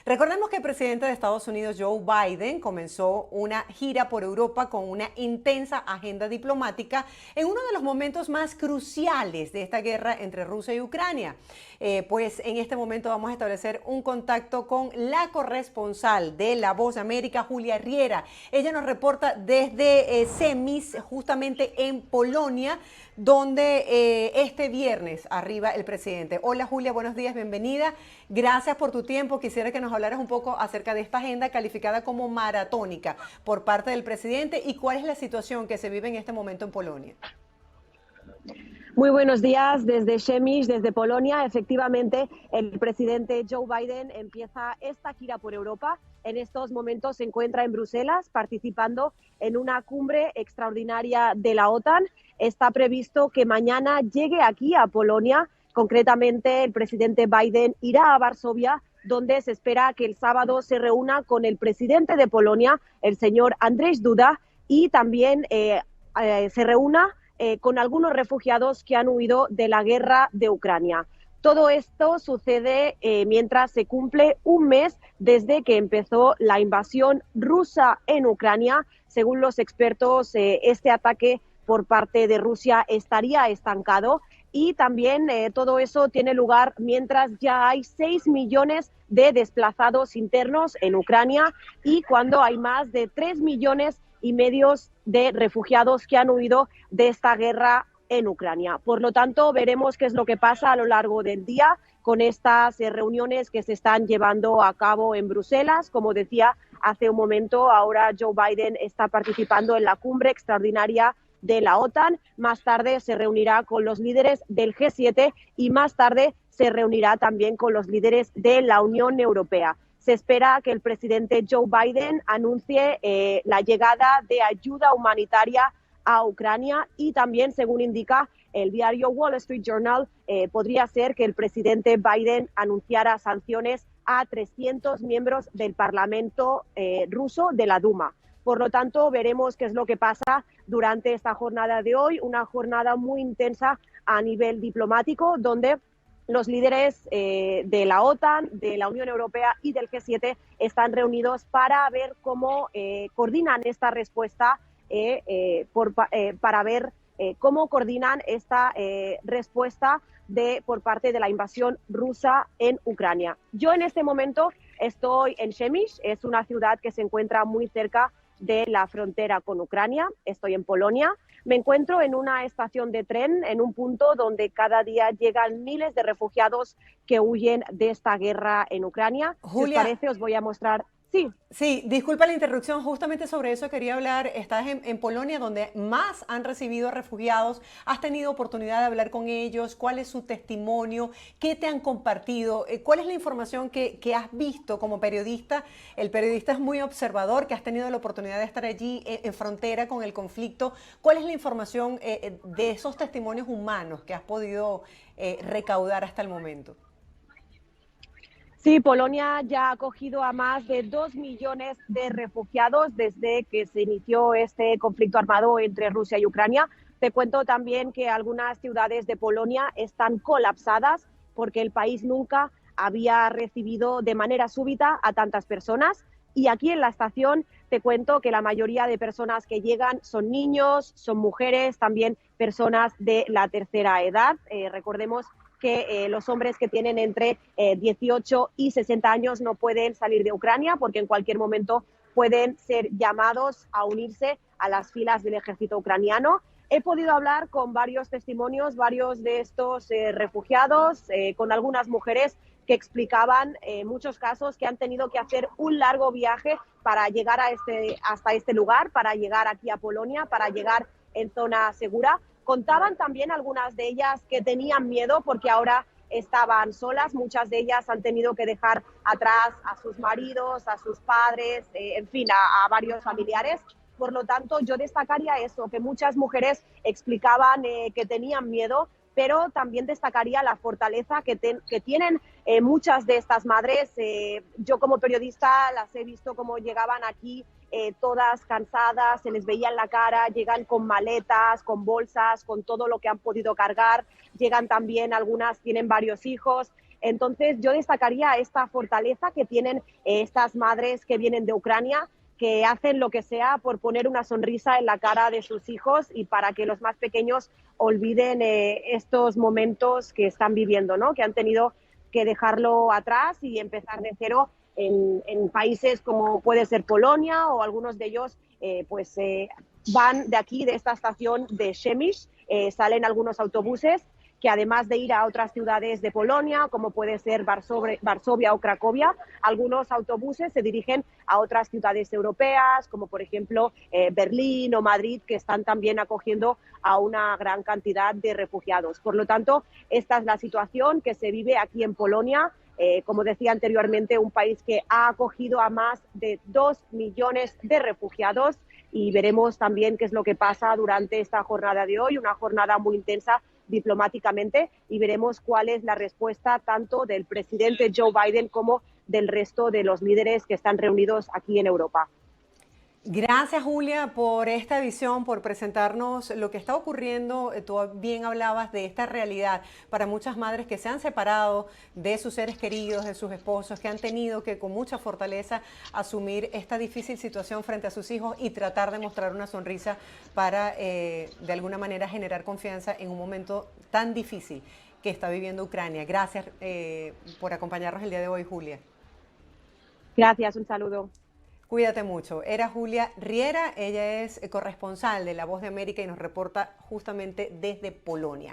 Recordemos que el presidente de Estados Unidos, Joe Biden, comenzó una gira por Europa con una intensa agenda diplomática en uno de los momentos más cruciales de esta guerra entre Rusia y Ucrania. Pues en este momento vamos a establecer un contacto con la corresponsal de La Voz de América, Julia Riera. Ella nos reporta desde Semis, justamente en Polonia, donde este viernes arriba el presidente. Hola Julia, buenos días, bienvenida. Gracias por tu tiempo. Quisiera que nos hablaras un poco acerca de esta agenda calificada como maratónica por parte del presidente y cuál es la situación que se vive en este momento en Polonia. Muy buenos días desde Przemyśl, desde Polonia. Efectivamente, el presidente Joe Biden empieza esta gira por Europa. En estos momentos se encuentra en Bruselas participando en una cumbre extraordinaria de la OTAN. Está previsto que mañana llegue aquí a Polonia. Concretamente, el presidente Biden irá a Varsovia, donde se espera que el sábado se reúna con el presidente de Polonia, el señor Andrzej Duda, y también se reúna con algunos refugiados que han huido de la guerra de Ucrania. Todo esto sucede mientras se cumple un mes desde que empezó la invasión rusa en Ucrania. Según los expertos, este ataque por parte de Rusia estaría estancado y también todo eso tiene lugar mientras ya hay 6 millones de desplazados internos en Ucrania y cuando hay más de 3 millones y medios de refugiados que han huido de esta guerra en Ucrania. Por lo tanto, veremos qué es lo que pasa a lo largo del día con estas reuniones que se están llevando a cabo en Bruselas. Como decía hace un momento, ahora Joe Biden está participando en la cumbre extraordinaria de la OTAN. Más tarde se reunirá con los líderes del G7 y más tarde se reunirá también con los líderes de la Unión Europea. Se espera que el presidente Joe Biden anuncie la llegada de ayuda humanitaria a Ucrania y también, según indica el diario Wall Street Journal, podría ser que el presidente Biden anunciara sanciones a 300 miembros del Parlamento ruso de la Duma. Por lo tanto, veremos qué es lo que pasa durante esta jornada de hoy, una jornada muy intensa a nivel diplomático, donde los líderes de la OTAN, de la Unión Europea y del G7 están reunidos para ver cómo coordinan esta respuesta, para ver cómo coordinan esta respuesta por parte de la invasión rusa en Ucrania. Yo en este momento estoy en Przemyśl, es una ciudad que se encuentra muy cerca de la frontera con Ucrania. Estoy en Polonia. Me encuentro en una estación de tren, en un punto donde cada día llegan miles de refugiados que huyen de esta guerra en Ucrania. Julia, si os parece, os voy a mostrar. Sí, disculpa la interrupción, justamente sobre eso quería hablar. Estás en Polonia, donde más han recibido refugiados. ¿Has tenido oportunidad de hablar con ellos? ¿Cuál es su testimonio? ¿Qué te han compartido? ¿Cuál es la información que has visto como periodista? El periodista es muy observador, que has tenido la oportunidad de estar allí en frontera con el conflicto. ¿Cuál es la información de esos testimonios humanos que has podido recaudar hasta el momento? Sí, Polonia ya ha acogido a más de 2 millones de refugiados desde que se inició este conflicto armado entre Rusia y Ucrania. Te cuento también que algunas ciudades de Polonia están colapsadas porque el país nunca había recibido de manera súbita a tantas personas. Y aquí en la estación te cuento que la mayoría de personas que llegan son niños, son mujeres, también personas de la tercera edad. Recordemos que los hombres que tienen entre 18 y 60 años no pueden salir de Ucrania porque en cualquier momento pueden ser llamados a unirse a las filas del ejército ucraniano. He podido hablar con varios testimonios, varios de estos refugiados, con algunas mujeres que explicaban en muchos casos que han tenido que hacer un largo viaje para llegar hasta este lugar, para llegar aquí a Polonia, para llegar en zona segura. Contaban también algunas de ellas que tenían miedo porque ahora estaban solas. Muchas de ellas han tenido que dejar atrás a sus maridos, a sus padres, en fin, a varios familiares. Por lo tanto, yo destacaría eso, que muchas mujeres explicaban que tenían miedo, pero también destacaría la fortaleza que tienen muchas de estas madres. Yo como periodista las he visto cómo llegaban aquí todas cansadas, se les veía en la cara, llegan con maletas, con bolsas, con todo lo que han podido cargar, llegan también, algunas tienen varios hijos. Entonces yo destacaría esta fortaleza que tienen estas madres que vienen de Ucrania, que hacen lo que sea por poner una sonrisa en la cara de sus hijos y para que los más pequeños olviden estos momentos que están viviendo, ¿no? Que han tenido que dejarlo atrás y empezar de cero en países como puede ser Polonia, o algunos de ellos van de aquí, de esta estación de Przemyśl, salen algunos autobuses que además de ir a otras ciudades de Polonia, como puede ser Varsovia o Cracovia, algunos autobuses se dirigen a otras ciudades europeas, como por ejemplo Berlín o Madrid, que están también acogiendo a una gran cantidad de refugiados. Por lo tanto, esta es la situación que se vive aquí en Polonia. Como decía anteriormente, un país que ha acogido a más de 2 millones de refugiados, y veremos también qué es lo que pasa durante esta jornada de hoy, una jornada muy intensa diplomáticamente, y veremos cuál es la respuesta tanto del presidente Joe Biden como del resto de los líderes que están reunidos aquí en Europa. Gracias, Julia, por esta visión, por presentarnos lo que está ocurriendo. Tú bien hablabas de esta realidad para muchas madres que se han separado de sus seres queridos, de sus esposos, que han tenido que con mucha fortaleza asumir esta difícil situación frente a sus hijos y tratar de mostrar una sonrisa para, de alguna manera, generar confianza en un momento tan difícil que está viviendo Ucrania. Gracias por acompañarnos el día de hoy, Julia. Gracias, un saludo. Cuídate mucho. Era Julia Riera, ella es corresponsal de La Voz de América y nos reporta justamente desde Polonia.